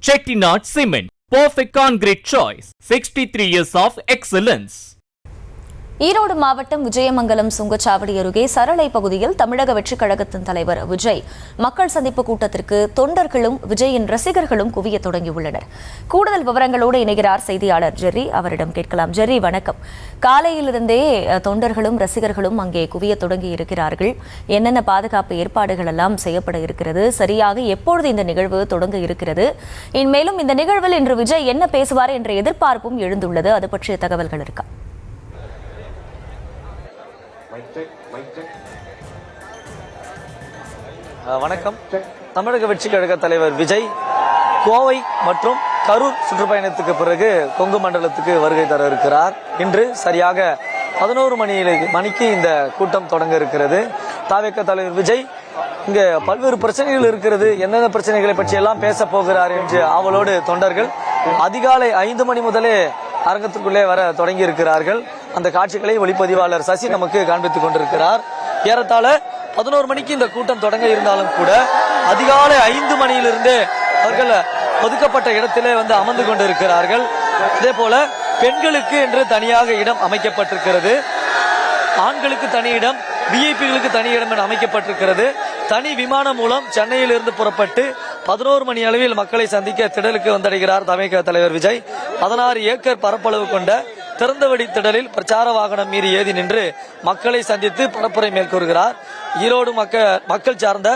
Chettinad Cement, perfect concrete choice. 63 years of excellence. Erode மாவட்டம் விஜயமங்கலம் சுங்கச்சாவடி அருகே சரளை பகுதியில் தமிழக வெற்றிக் கழகத்தின் தலைவர் விஜய் மக்கள் சந்திப்பு கூட்டத்திற்கு தொண்டர்களும் விஜயின் ரசிகர்களும் குவிய தொடங்கியுள்ளனர். கூடுதல் விவரங்களோடு இணைகிறார் செய்தியாளர் ஜெர்ரி. அவரிடம் கேட்கலாம். ஜெர்ரி, வணக்கம். காலையிலிருந்தே தொண்டர்களும் ரசிகர்களும் அங்கே குவிய தொடங்கி இருக்கிறார்கள். என்னென்ன பாதுகாப்பு ஏற்பாடுகள் எல்லாம் செய்யப்பட இருக்கிறது? சரியாக எப்பொழுது இந்த நிகழ்வு தொடங்க இருக்கிறது? மேலும் இந்த நிகழ்வில் இன்று விஜய் என்ன பேசுவார் என்ற எதிர்பார்ப்பும் எழுந்துள்ளது. அது பற்றிய தகவல்கள் இருக்கா? வணக்கம். தமிழக வெற்றி கழக தலைவர் விஜய் கோவை மற்றும் கரூர் சுற்றுப்பயணத்துக்கு பிறகு கொங்கு மண்டலத்துக்கு வருகை தர இருக்கிறார். இன்று சரியாக 11 மணிக்கு இந்த கூட்டம் தொடங்க இருக்கிறது. தவிக தலைவர் விஜய் இங்க பல்வேறு பிரச்சனைகள் இருக்கிறது, எந்தெந்த பிரச்சனைகளை பற்றி எல்லாம் பேச போகிறார் என்று ஆவலோடு தொண்டர்கள் அதிகாலை 5 மணி முதலே அரங்கத்துக்குள்ளே வர தொடங்கி இருக்கிறார்கள். அந்த காட்சிகளை ஒளிப்பதிவாளர் சசி நமக்கு காண்பித்துக் கொண்டிருக்கிறார். ஏறத்தாழ 11 மணிக்கு இந்த கூட்டம் தொடங்க இருந்தாலும் கூட அதிகாலை 5 மணியிலிருந்து அவர்கள் ஒதுக்கப்பட்ட இடத்திலே அமர்ந்து கொண்டிருக்கிறார்கள். அதே போல பெண்களுக்கு என்று தனியாக இடம் அமைக்கப்பட்டிருக்கிறது, ஆண்களுக்கு தனி இடம், விஐபிகளுக்கு தனி இடம் என அமைக்கப்பட்டிருக்கிறது. தனி விமானம் மூலம் சென்னையில் இருந்து புறப்பட்டு 11 மணி அளவில் மக்களை சந்திக்க திடலுக்கு வந்தடைகிறார் தவிக தலைவர் விஜய். 16 ஏக்கர் பரப்பளவு கொண்ட திறந்தவெளி திடலில் பிரச்சார வாகனம் மீறி ஏறி நின்று மக்களை சந்தித்து பரப்புரை மேற்கொள்கிறார். ஈரோடு மக்கள் சார்ந்த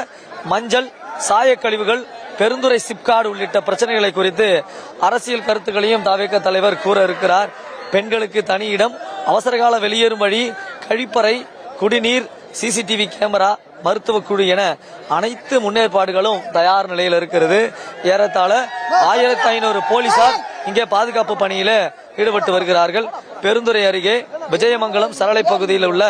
மஞ்சள், சாயக்கழிவுகள், பெருந்துறை சிப்கார்டு உள்ளிட்ட பிரச்சனைகளை குறித்து அரசியல் கருத்துக்களையும் தவிக தலைவர் கூற இருக்கிறார். பெண்களுக்கு தனி இடம், அவசரகால வெளியேறும் வழி, கழிப்பறை, குடிநீர், சிசிடிவி கேமரா, மருத்துவ குழு என அனைத்து முன்னேற்பாடுகளும் தயார் நிலையில் இருக்கிறது. ஏறத்தாழ 1500 போலீசார் இங்கே பாதுகாப்பு பணியில ஈடுபட்டு வருகிறார்கள். பெருந்துறை அருகே விஜயமங்கலம் சரளை பகுதியில் உள்ள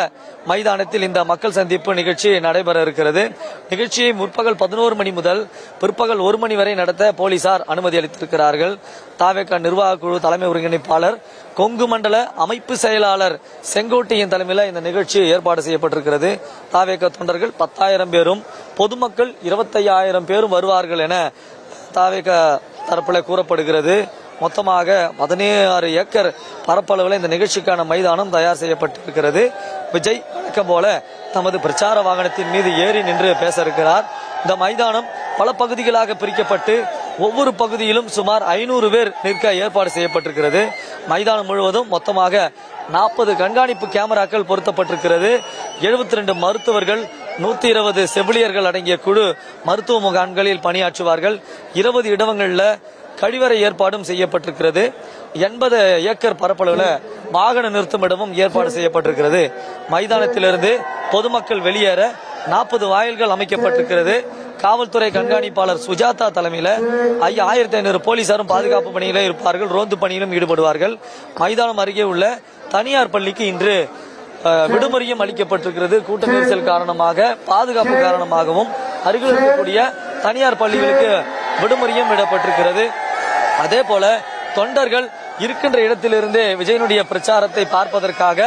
மைதானத்தில் இந்த மக்கள் சந்திப்பு நிகழ்ச்சி நடைபெற இருக்கிறது. நிகழ்ச்சியை முற்பகல் 11 மணி முதல் பிற்பகல் 1 மணி வரை நடத்த போலீசார் அனுமதி அளித்திருக்கிறார்கள். தவிக நிர்வாக குழு தலைமை ஒருங்கிணைப்பாளர், கொங்கு மண்டல அமைப்பு செயலாளர் செங்கோட்டையின் தலைமையில் இந்த நிகழ்ச்சி ஏற்பாடு செய்யப்பட்டிருக்கிறது. தவிக தொண்டர்கள் 10,000 பேரும் பொதுமக்கள் 25,000 பேரும் வருவார்கள் என தவிக தரப்பில் கூறப்படுகிறது. மொத்தமாக 16 ஏக்கர் பரப்பளவில் இந்த நிகழ்ச்சிக்கான மைதானம் தயார் செய்யப்பட்டிருக்கிறது. விஜய் வழக்கம் போல தமது பிரச்சார வாகனத்தின் மீது ஏறி நின்று பேச இருக்கிறார். இந்த மைதானம் பல பகுதிகளாக பிரிக்கப்பட்டு ஒவ்வொரு பகுதியிலும் சுமார் 500 பேர் நிற்க ஏற்பாடு செய்யப்பட்டிருக்கிறது. மைதானம் முழுவதும் மொத்தமாக 40 கண்காணிப்பு கேமராக்கள் பொருத்தப்பட்டிருக்கிறது. 72 மருத்துவர்கள், 120 செவிலியர்கள் அடங்கிய குழு மருத்துவ முகாம்களில் பணியாற்றுவார்கள். 20 இடங்களில் கழிவறை ஏற்பாடும் செய்யப்பட்டிருக்கிறது. 80 ஏக்கர் பரப்பளவில் வாகன நிறுத்தும் இடமும் ஏற்பாடு செய்யப்பட்டிருக்கிறது. மைதானத்திலிருந்து பொதுமக்கள் வெளியேற 40 வாயில்கள் அமைக்கப்பட்டிருக்கிறது. காவல்துறை கண்காணிப்பாளர் சுஜாதா தலைமையில் 1500 போலீசாரும் பாதுகாப்பு பணியில இருப்பார்கள், ரோந்து பணியிலும் ஈடுபடுவார்கள். மைதானம் அருகே உள்ள தனியார் பள்ளிக்கு இன்று விடுமுறையும் அளிக்கப்பட்டிருக்கிறது. கூட்ட நெரிசல் காரணமாக, பாதுகாப்பு காரணமாகவும் அருகில் இருக்கக்கூடிய தனியார் பள்ளிகளுக்கு விடுமுறையும் விடப்பட்டிருக்கிறது. அதே போல தொண்டர்கள் இருக்கின்ற இடத்திலிருந்தே விஜயனுடைய பிரச்சாரத்தை பார்ப்பதற்காக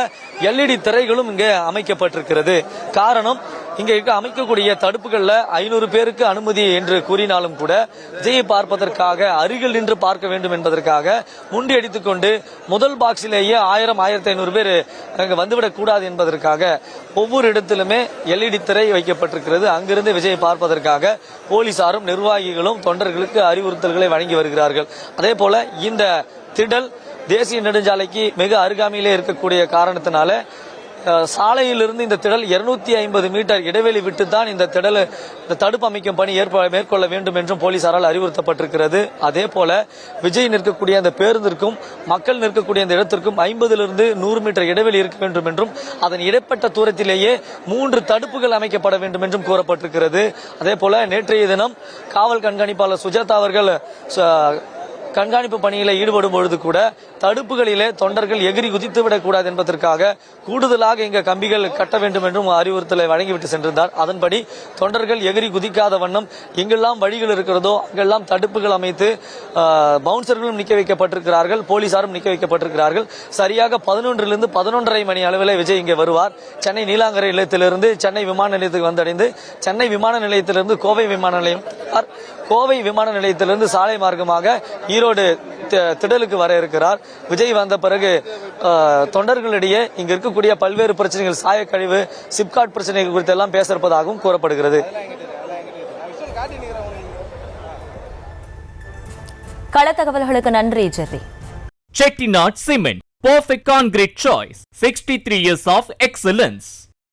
LED திரைகளும் இங்கே அமைக்கப்பட்டிருக்கிறது. காரணம், இங்க அமைக்கக்கூடிய தடுப்புகள்ல 500 பேருக்கு அனுமதி என்று கூறினாலும் கூட விஜயை பார்ப்பதற்காக அருகில் நின்று பார்க்க வேண்டும் என்பதற்காக முண்டி அடித்துக் கொண்டு முதல் பாக்ஸிலேயே 1000-1500 பேர் அங்கு வந்துவிடக் கூடாது என்பதற்காக ஒவ்வொரு இடத்திலுமே LED திரை வைக்கப்பட்டிருக்கிறது. அங்கிருந்து விஜயை பார்ப்பதற்காக போலீசாரும் நிர்வாகிகளும் தொண்டர்களுக்கு அறிவுறுத்தல்களை வழங்கி வருகிறார்கள். அதே போல இந்த திடல் தேசிய நெடுஞ்சாலைக்கு மிக அருகாமையிலே இருக்கக்கூடிய காரணத்தினால சாலையிலிருந்து இந்த திடல் 250 மீட்டர் இடைவெளி விட்டுத்தான் இந்த தடுப்பு அமைக்கும் பணி மேற்கொள்ள வேண்டும் என்றும் போலீசாரால் அறிவுறுத்தப்பட்டிருக்கிறது. அதே போல விஜய் நிற்கக்கூடிய அந்த பேருந்திற்கும் மக்கள் நிற்கக்கூடிய அந்த இடத்திற்கும் 50லிருந்து 100 மீட்டர் இடைவெளி இருக்க வேண்டும் என்றும் அதன் இடைப்பட்ட தூரத்திலேயே 3 தடுப்புகள் அமைக்கப்பட வேண்டும் என்றும் கூறப்பட்டிருக்கிறது. அதே போல நேற்றைய தினம் காவல் கண்காணிப்பாளர் சுஜாதா அவர்கள் கண்காணிப்பு பணியில ஈடுபடும் பொழுது கூட தடுப்புகளிலே தொண்டர்கள் எகிரி குதித்து விடக்கூடாது என்பதற்காக கூடுதலாக இங்க கம்பிகள் கட்ட வேண்டும் என்றும் அறிவுறுத்தலை வழங்கிவிட்டு சென்றிருந்தார். அதன்படி தொண்டர்கள் எகிரி குதிக்காத வண்ணம் எங்கெல்லாம் வழிகள் இருக்கிறதோ அங்கெல்லாம் தடுப்புகள் அமைத்து பவுன்சர்களும் நிக்க வைக்கப்பட்டிருக்கிறார்கள், போலீசாரும் நிக்க வைக்கப்பட்டிருக்கிறார்கள். சரியாக 11 11:30 மணி அளவில் விஜய் இங்கே வருவார். சென்னை நீலாங்கரை நிலையத்திலிருந்து சென்னை விமான நிலையத்துக்கு வந்தடைந்து சென்னை விமான நிலையத்திலிருந்து கோவை விமான நிலையம், கோவை விமான நிலையத்திலிருந்து சாலை மார்க்கமாக ஈரோடு திடலுக்கு வர இருக்கிறார். விஜய் வந்த பிறகு தொண்டர்களிடையே இங்க இருக்கக்கூடிய பல்வேறு பிரச்சனைகள், சாயக்கழிவு, சிப்காட் பிரச்சனைகள் குறித்து எல்லாம் பேச இருப்பதாகவும் கூறப்படுகிறது. கள தகவல்களுக்கு நன்றி Jerry. Chettinad Cement, perfect concrete choice. 63 years of excellence.